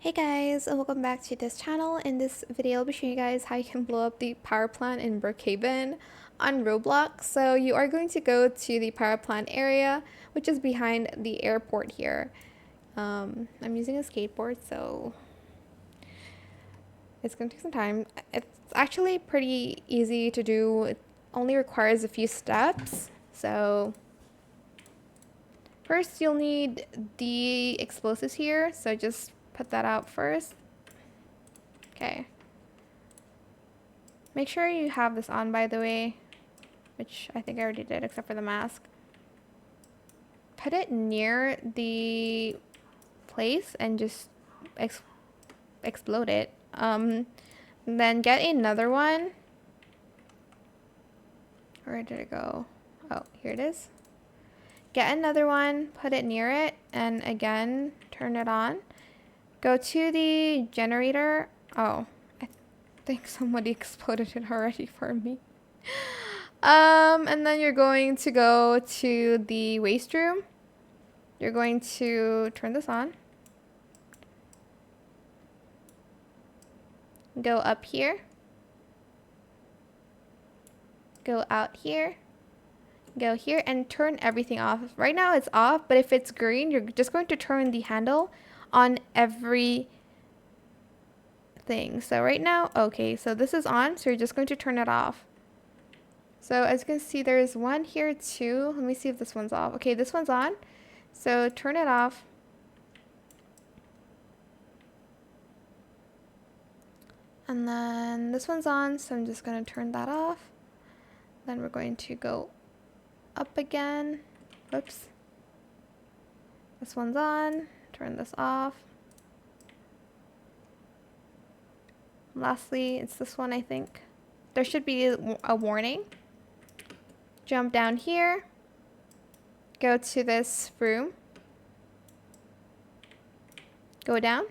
Hey guys, and welcome back to this channel. In this video, I'll be showing you guys how you can blow up the power plant in Brookhaven on Roblox. So you are going to go to the power plant area, which is behind the airport here. I'm using a skateboard, so it's going to take some time. It's actually pretty easy to do. It only requires a few steps. So first, you'll need the explosives here, so just put that out first. Okay. Make sure you have this on, by the way, which I think I already did, except for the mask. Put it near the place and just explode it. Then get another one. Where did it go? Oh, here it is. Get another one, put it near it, and again, turn it on. Go to the generator. Oh, I think somebody exploded it already for me. And then you're going to go to the waste room. You're going to turn this on. Go up here. Go out here. Go here and turn everything off. Right now it's off, but if it's green, you're just going to turn the handle on every thing. So right now, okay, so this is on, so you're just going to turn it off. So as you can see, there's one here too. Let me see if this one's off. Okay, this one's on. So turn it off. And then this one's on, so I'm just going to turn that off. Then we're going to go up again. Whoops. This one's on. Turn this off. Lastly, it's this one, I think. There should be a warning. Jump down here. Go to this room. Go down.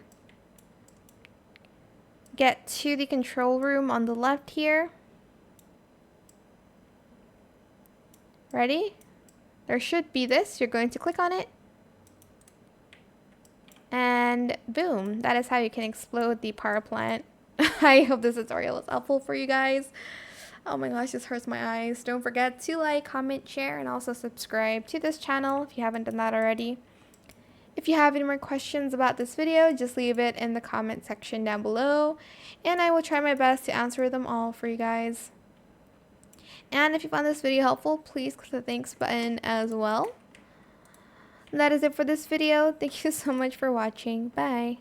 Get to the control room on the left here. Ready? There should be this. You're going to click on it. And boom. That is how you can explode the power plant. I hope this tutorial is helpful for you guys. Oh my gosh, this hurts my eyes. Don't forget to like, comment, share, and also subscribe to this channel if you haven't done that already. If you have any more questions about this video, just leave it in the comment section down below, and I will try my best to answer them all for you guys. And if you found this video helpful, please click the thanks button as well. And that is it for this video. Thank you so much for watching. Bye.